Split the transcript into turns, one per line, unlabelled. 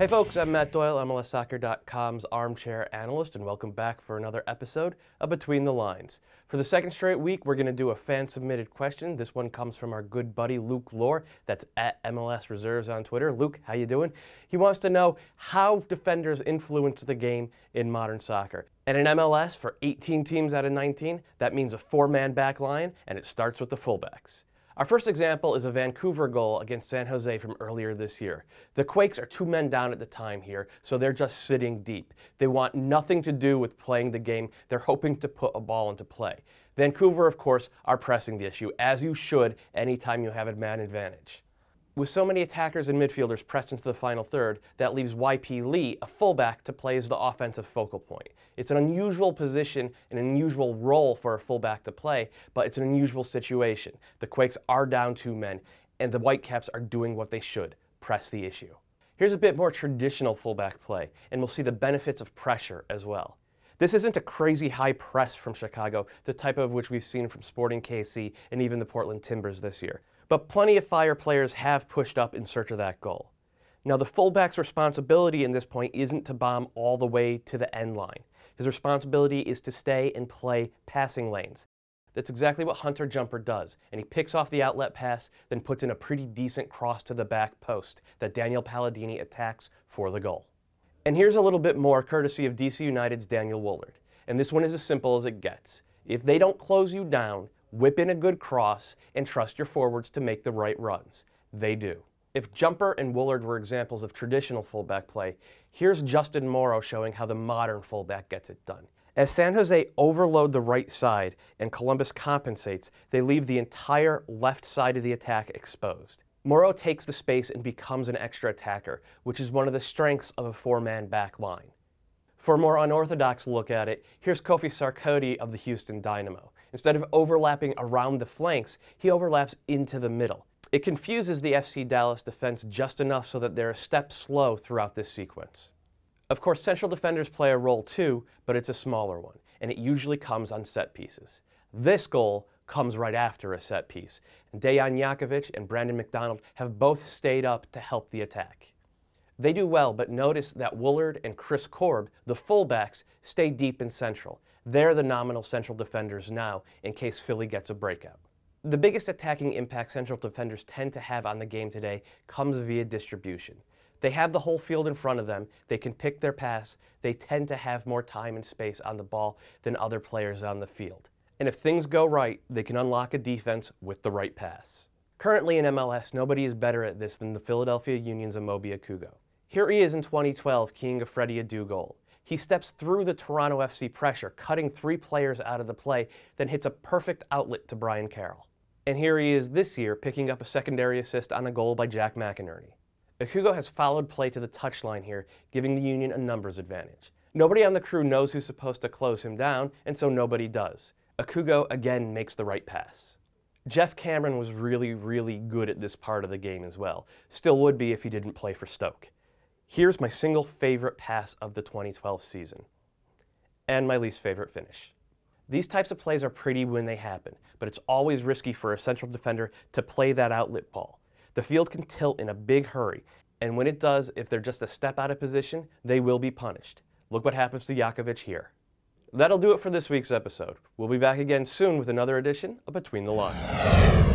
Hey folks, I'm Matt Doyle, MLSsoccer.com's armchair analyst, and welcome back for another episode of Between the Lines. For the second straight week, we're going to do a fan-submitted question. This one comes from our good buddy Luke Lohr, that's at MLS Reserves on Twitter. Luke, how you doing? He wants to know how defenders influence the game in modern soccer. And in MLS, for 18 teams out of 19, that means a four-man back line, and it starts with the fullbacks. Our first example is a Vancouver goal against San Jose from earlier this year. The Quakes are two men down at the time here, so they're just sitting deep. They want nothing to do with playing the game. They're hoping to put a ball into play. Vancouver, of course, are pressing the issue, as you should anytime you have a man advantage. With so many attackers and midfielders pressed into the final third, that leaves YP Lee, a fullback, to play as the offensive focal point. It's an unusual position, an unusual role for a fullback to play, but it's an unusual situation. The Quakes are down two men, and the Whitecaps are doing what they should, press the issue. Here's a bit more traditional fullback play, and we'll see the benefits of pressure as well. This isn't a crazy high press from Chicago, the type of which we've seen from Sporting KC and even the Portland Timbers this year. But plenty of Fire players have pushed up in search of that goal. Now, the fullback's responsibility in this point isn't to bomb all the way to the end line. His responsibility is to stay and play passing lanes. That's exactly what Hunter Jumper does, and he picks off the outlet pass, then puts in a pretty decent cross to the back post that Daniel Palladini attacks for the goal. And here's a little bit more courtesy of DC United's Daniel Woolard, and this one is as simple as it gets. If they don't close you down, whip in a good cross, and trust your forwards to make the right runs. They do. If Jumper and Woolard were examples of traditional fullback play, here's Justin Morrow showing how the modern fullback gets it done. As San Jose overload the right side and Columbus compensates, they leave the entire left side of the attack exposed. Morrow takes the space and becomes an extra attacker, which is one of the strengths of a four-man back line. For a more unorthodox look at it, here's Kofi Sarkodie of the Houston Dynamo. Instead of overlapping around the flanks, he overlaps into the middle. It confuses the FC Dallas defense just enough so that they're a step slow throughout this sequence. Of course, central defenders play a role too, but it's a smaller one, and it usually comes on set pieces. This goal comes right after a set piece, and Dejan Jakovic and Brandon McDonald have both stayed up to help the attack. They do well, but notice that Woolard and Chris Korb, the fullbacks, stay deep in central. They're the nominal central defenders now, in case Philly gets a breakout. The biggest attacking impact central defenders tend to have on the game today comes via distribution. They have the whole field in front of them, they can pick their pass, they tend to have more time and space on the ball than other players on the field. And if things go right, they can unlock a defense with the right pass. Currently in MLS, nobody is better at this than the Philadelphia Union's Amobi Okugo. Here he is in 2012, keying a Freddie Adu goal. He steps through the Toronto FC pressure, cutting three players out of the play, then hits a perfect outlet to Brian Carroll. And here he is this year, picking up a secondary assist on a goal by Jack McInerney. Okugo has followed play to the touchline here, giving the Union a numbers advantage. Nobody on the crew knows who's supposed to close him down, and so nobody does. Okugo again makes the right pass. Jeff Cameron was really good at this part of the game as well. Still would be if he didn't play for Stoke. Here's my single favorite pass of the 2012 season, and my least favorite finish. These types of plays are pretty when they happen, but it's always risky for a central defender to play that outlet ball. The field can tilt in a big hurry, and when it does, if they're just a step out of position, they will be punished. Look what happens to Jakovic here. That'll do it for this week's episode. We'll be back again soon with another edition of Between the Lines.